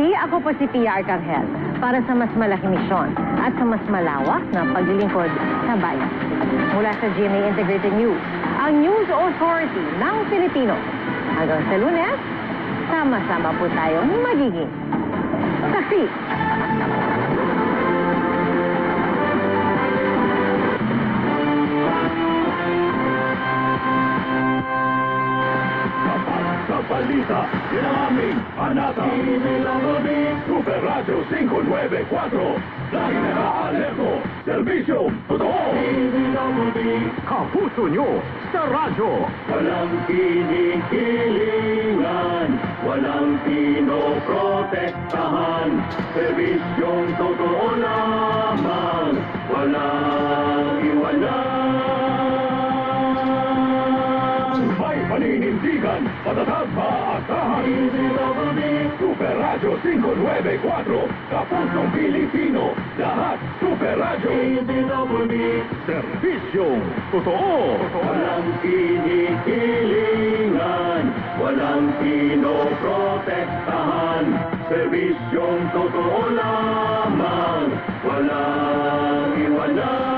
Kasi ako po si Pia Arcangel para sa mas malaking misyon at sa mas malawak na paglilingkod sa bayan. Mula sa GMA Integrated News, ang News Authority ng Pilipino. Hanggang sa Lunes, sama-sama po tayong magiging saksi. Balita, yan ang aming anata. Super Radio 594. Lagi naka-alerto. Servisyo, totoo. Kapuso nyo sa radyo. Walang kinikilingan. Walang pinoprotektahan. Servisyong totoo lamang. Walang iwanan. May paninindigan, patatag maasahan. Super Radio 594, Kapusong Pilipino, lahat Super Radio. Servisyong totoo. Walang kinikilingan, walang pinoprotektahan. Servisyong totoo lamang, walang iwanan.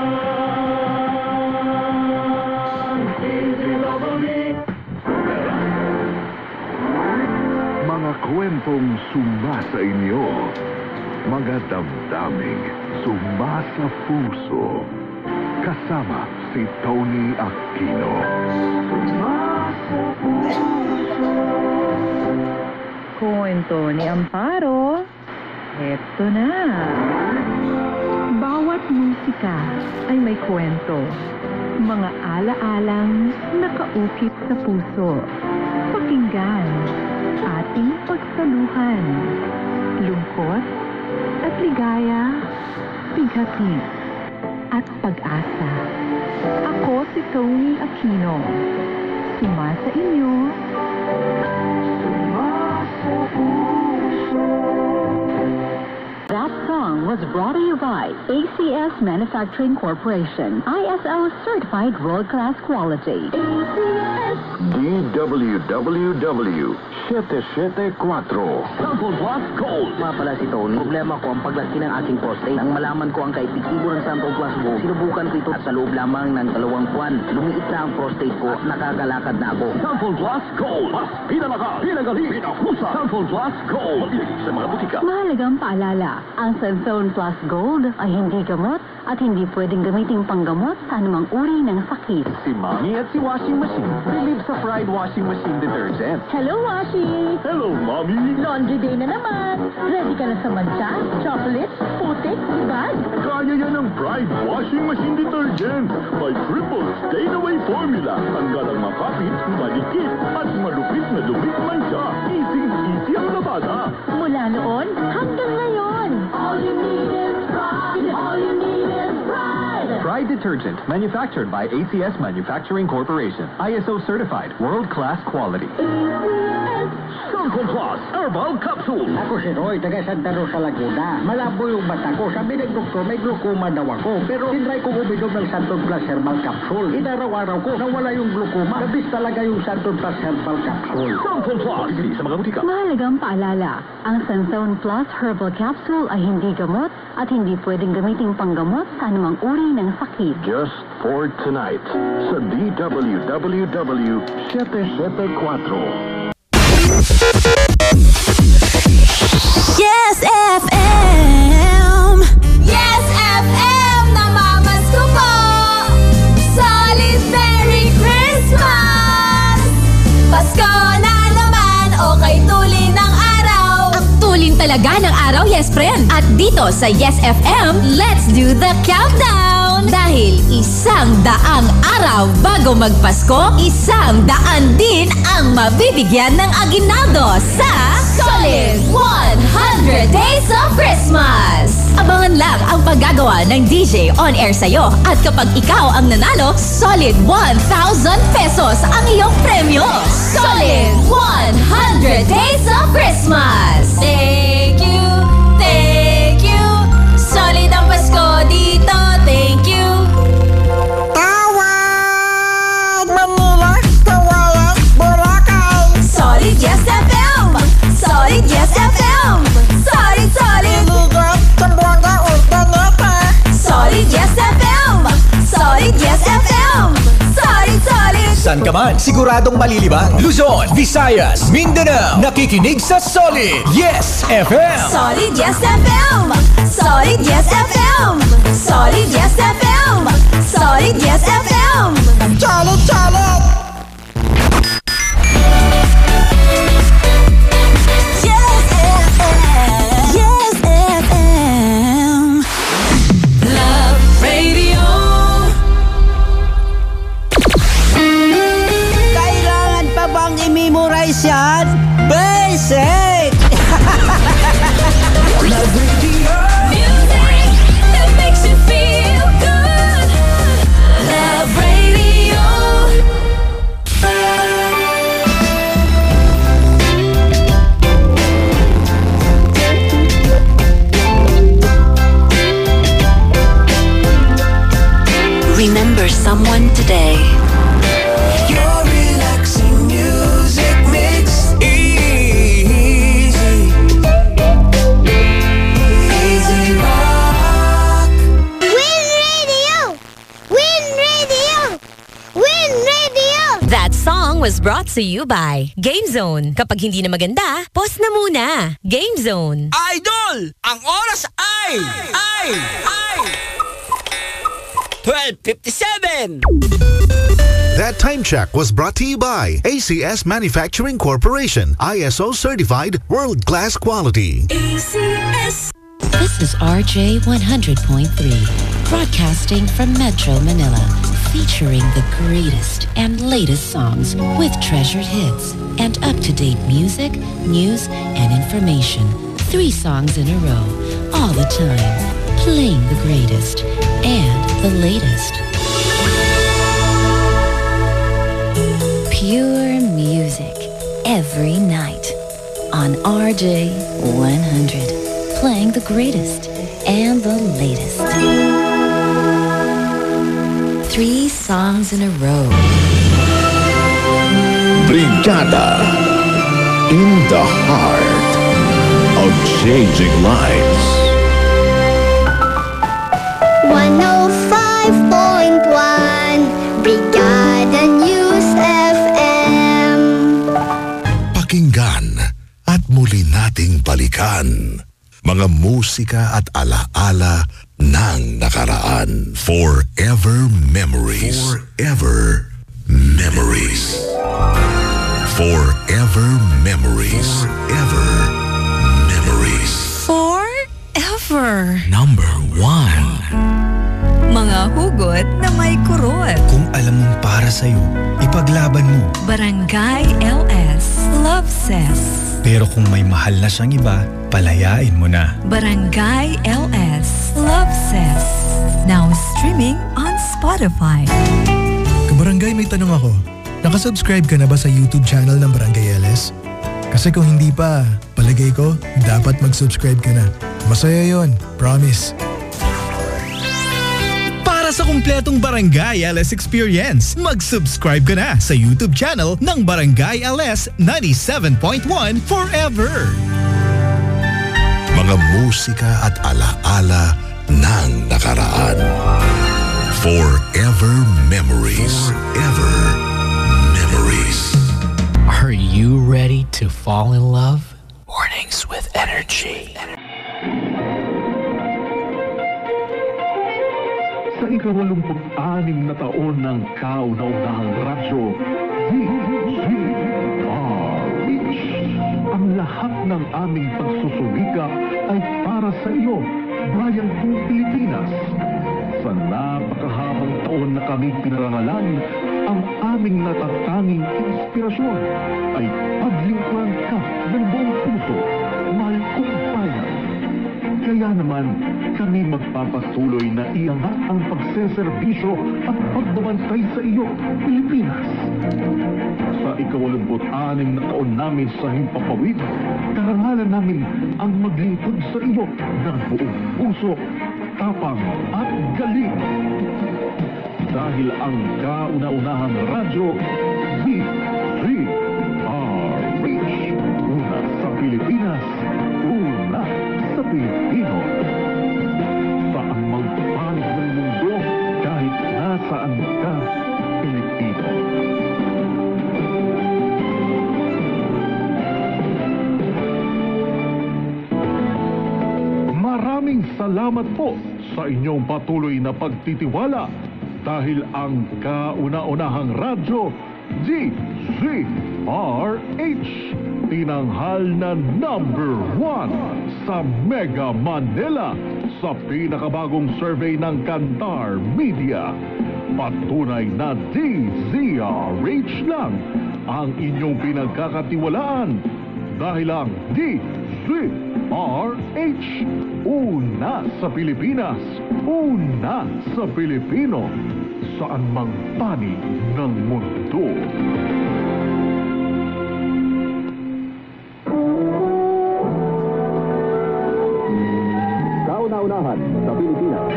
Mga kwentong sumasa inyo, mga damdaming sumasa puso. Kasama si Tony Aquino. Sumasa puso. Kwento ni Amparo. Eto na. Bawat musika ay may kwento. Mga ala-alang nakaukit sa puso. Pakinggan. Ating pagsaluhan, lungkot at ligaya, bighati at pag-asa. Ako si Tony Aquino. Sumasa inyo. Sumasa puso. That song was brought to you by ACS Manufacturing Corporation, ISO Certified World-Class Quality. ACS DWWW 774. Sample Plus Gold. Mga pala si Tony, problema ko ang paglaki ng aking prostate. Nang malaman ko ang kaepektibo ng Sample Plus Gold, sinubukan ko ito at sa loob lamang ng 2 buwan. Lumiit na ang prostate ko, nakakalakad na ako. Sample Plus Gold. Mas pinalakas, pinagali, pinahusa. Sample Plus Gold. Mabilis sa mga butika. Mahalagang paalala, ang Sanzone Plus Gold ay hindi gamot at hindi pwedeng gamiting panggamot sa anumang uri ng sakit. Si Mommy at si Washing Machine believe sa Pride Washing Machine Detergent. Hello, Washi! Hello, Mommy! Laundry day na naman! Ready ka na sa mancha, chocolate, putik, bag? Kaya yan ang Pride Washing Machine Detergent. May triple stain-away formula. Tanggal ang makapit, malikit, at malupit na dumit mancha. Easy ang labada. Mula noon hanggang ngayon. All you need is pride. All you need is pride. Pride Detergent, manufactured by ACS Manufacturing Corporation. ISO certified, world-class quality. Sample Plus Herbal Capsule. Ako si Roy, taga Santa Rosa, Laguna. Malabo yung mata ko. Sabi ng doktor, may glaucoma daw ako. Pero tinry ko uminom ng Santon Plus Herbal Capsule. Inaraw-araw ko, nawala yung glaucoma. Nabis talaga yung Santon Plus Herbal Capsule. Sample Plus. Bili sa mga butika. Mahalagang paalala, ang Sanzone Plus Herbal Capsule ay hindi gamot at hindi pwedeng gamiting panggamot sa anumang uri ng sakit. Just for tonight sa DWWW 774. Yes FM! Yes FM! Namamas ko po! Solid Merry Christmas! Pasko na naman, okay tulin ng araw. Ang tulin talaga ng araw, yes friend. At dito sa Yes FM, let's do the countdown. Dahil 100 araw bago magpasko, 100 din ang mabibigyan ng aginaldo sa Solid 100 Days of Christmas. Abangan lang ang paggagawa ng DJ on air sa'yo. At kapag ikaw ang nanalo, solid 1,000 pesos ang iyong premyo. Solid 100 Days of Christmas. Thank you, thank you. Solid ang Pasko dito, thank you. Tawag! Manila, tawag, Boracay. Solid Yes FM. Solid Yes FM. saan ka man, siguradong malilibang. Luzon, Visayas, Mindanao, nakikinig sa Solid Yes FM. Solid Yes FM. Solid Yes FM. Solid Yes FM. Solid Yes FM. Solid, solid! Yes FM. Yes FM. Love Radio. Kailangan pa bang i-memorize yan? Basic! Love Radio. Music that makes you feel good. Love Radio. Remember someone today. Your relaxing music makes easy. Easy rock. Win Radio. Win Radio. Win Radio. That song was brought to you by Game Zone. Kapag hindi na maganda, pause na muna. Game Zone. Idol! Ang oras ay 12:57. That time check was brought to you by ACS Manufacturing Corporation, ISO certified world-class quality. ACS. This is RJ 100.3, broadcasting from Metro Manila, featuring the greatest and latest songs with treasured hits and up-to-date music, news, and information. 3 songs in a row, all the time, playing the greatest and the latest. Pure music every night on RJ 100, playing the greatest and the latest. 3 songs in a row. Brigada in the heart of changing lives. 105.1 Brigada News FM. Pakinggan at muli nating balikan mga musika at alaala ng nakaraan. Forever memories. Forever memories. Forever memories. Forever memories. Forever. Number 1. Mga hugot na may kurot. Kung alam mong para sa'yo, ipaglaban mo. Barangay LS Love Says. Pero kung may mahal na siyang iba, palayain mo na. Barangay LS Love Says. Now streaming on Spotify. Kabarangay, may tanong ako. Nakasubscribe ka na ba sa YouTube channel ng Barangay LS? Kasi kung hindi pa, palagay ko, dapat mag-subscribe ka na. Masaya yon, promise. Para sa kumpletong Barangay LS experience, mag-subscribe ka na sa YouTube channel ng Barangay LS 97.1 Forever. Mga musika at alaala ng nakaraan. Forever memories. Forever memories. Are you ready to fall in love? Mornings with energy. Sa ika-86 na taon ng kauna-unahang radyo, DZRH. Ang lahat ng aming pagsusumika ay para sa iyo, bayang kong Pilipinas. Sa napakahabang taon na kami pinarangalan, ang aming natatanging inspirasyon ay paglingkuran ka ng buong puso, mahal kong bayan. Kaya naman, kami magpapatuloy na iangat ang pagseserbisyo at pagbabantay sa iyo, Pilipinas. Sa ika-86 na taon namin sa himpapawid, karangalan namin ang maglingkod sa iyo ng buong puso, tapang at galing. Dahil ang kauna-unahang radyo, DZRH. Una sa Pilipinas, una sa Pilipino. Saan mang panig ng mundo, kahit nasaan ka, Pilipino. Maraming salamat po sa inyong patuloy na pagtitiwala dahil ang kauna-unahang radyo, DZRH, tinanghal na #1 sa Mega Manila sa pinakabagong survey ng Kantar Media. Patunay na DZRH lang ang inyong pinagkakatiwalaan dahil ang DZRH, una sa Pilipinas, una sa Pilipino, saan mang panig ng mundo. Kauna-unahan sa Pilipinas.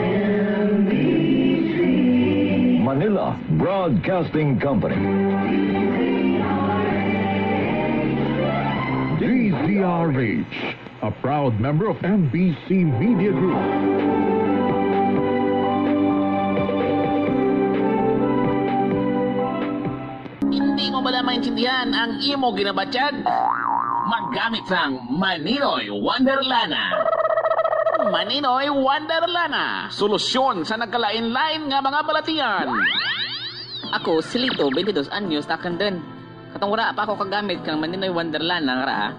Manila Broadcasting Company. DZRH, a proud member of MBC Media Group. Hindi mo ba maintindihan ang imo ginabatyag? Maggamit ng Maninoy Wonderlana. Maninoy Wonderlana, solusyon sa nagkalain-lain nga mga balatian. Ako, si Lito, 22 anyos, takan din. Katong wala pa ako kagamit kang Maninoy Wonderlana nga ra.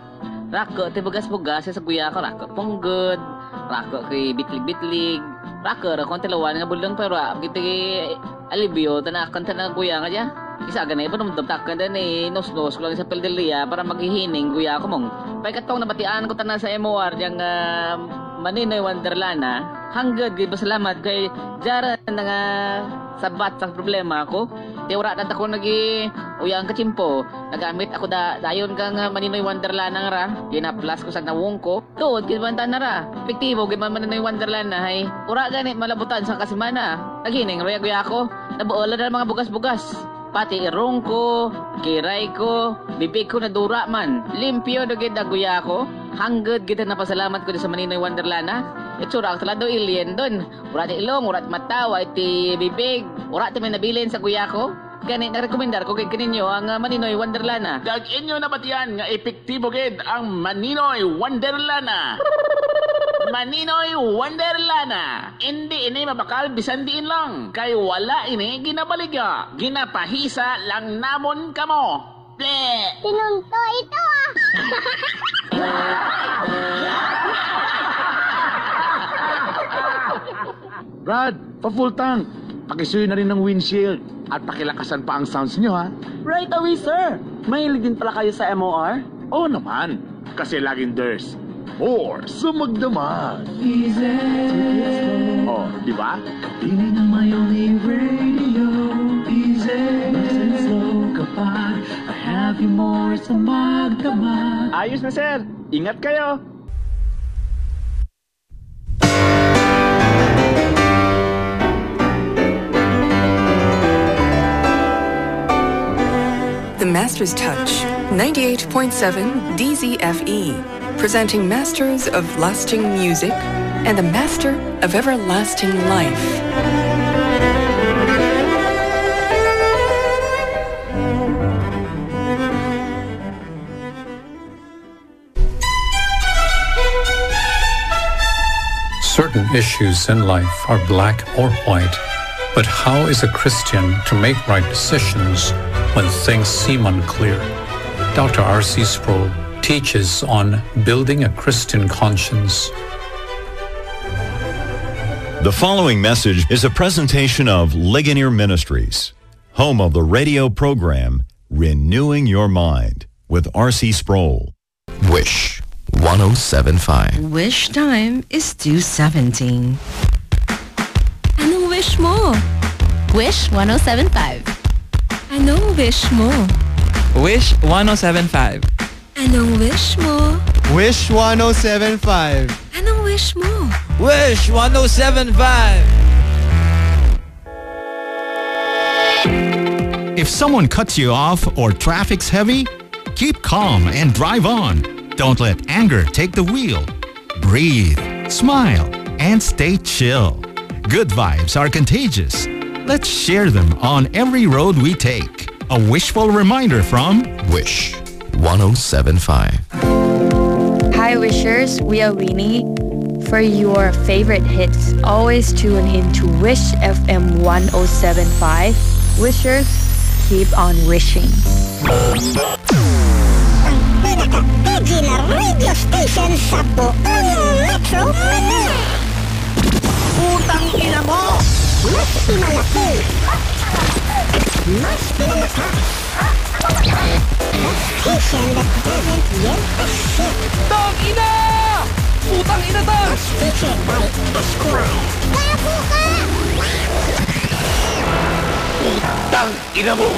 Rako, ti bugas-bugas sa guya ko, rako punggod, rako kay bitlig-bitlig, rako, rako ang tilawan nga bulang pero kiti alibyo, tanakan na guya nga dya. Isa ganay pa nung takan din nos-nos ko lang sa peldelia para maghihining guya ko mong. Pagkatong nabatian ko tanan sa MOR diyang Maninoy Wonderlana, hanggad gay salamat kay Jara nga sabat sa problema ko. Di wala na ako uyang kachimpo. Nagamit ako dayon kang Maninoy Wonderlana nga ra. Ginaplas ko sa nawong ko. Tuod, kinabanta na ra. Epektibo, ginaman Maninoy Wonderlana hay. Ura ganit malabutan sa kasimana. Naghining, roya-guya ako. Nabuola na mga bugas-bugas. Pati irong ko, kiray ko, bibig ko na dura man. Limpyo na gid guya ko. Hanggad gid na pasalamat ko sa Maninoy Wonderlana. Itsura ang talado alien doon. Ura ti ilong, ura ti matawa, iti bibig. Ura ti may nabilin sa guya ko. Kani narekomendar ko kay kaninyo ang Maninoy Wonderlana. Dag inyo nabatian nga epektibo gid ang Maninoy Wonderlana. Maninoy Wonderlana. Hindi ini mabakal bisan diin lang. Kay wala ini ginabaliga. Ginapahisa lang namon kamo. Ble! Tinunto ito Brad, pa-full tank. Pakisuyo na rin ng windshield. At pakilakasan pa ang sounds nyo, ha? Right away, sir. Mahilig din pala kayo sa MOR? Oo naman. Kasi laging there's more sa magdamag. Oh, di ba? Piling ang my only radio. Easy, nice and slow kapag I have you more sa magdamag. Ayos na, sir. Ingat kayo. The Master's Touch, 98.7 DZFE, presenting masters of lasting music and the master of everlasting life. Certain issues in life are black or white, but how is a Christian to make right decisions when things seem unclear? Dr. R.C. Sproul teaches on building a Christian conscience. The following message is a presentation of Ligonier Ministries, home of the radio program Renewing Your Mind with R.C. Sproul. Wish 107.5. Wish time is 2:17. Anong wish mo? Wish 107.5. Anong wish mo? Wish 107.5. Anong wish mo? Wish 107.5. Anong wish mo? Wish 107.5. If someone cuts you off or traffic's heavy, keep calm and drive on. Don't let anger take the wheel. Breathe, smile, and stay chill. Good vibes are contagious. Let's share them on every road we take. A wishful reminder from Wish 107.5. Hi Wishers, we are Winnie For your favorite hits, always tune in to Wish FM 107.5. Wishers, keep on wishing. Pinaka-edgy na radio station sa buong Metro Manila. Utang ina mo! Mas pinalaki! Mas pinalakas! The station that doesn't yet exist. Tang ina! Utang ina to! As featured by Esquire. Gago ka! Utang ina mo!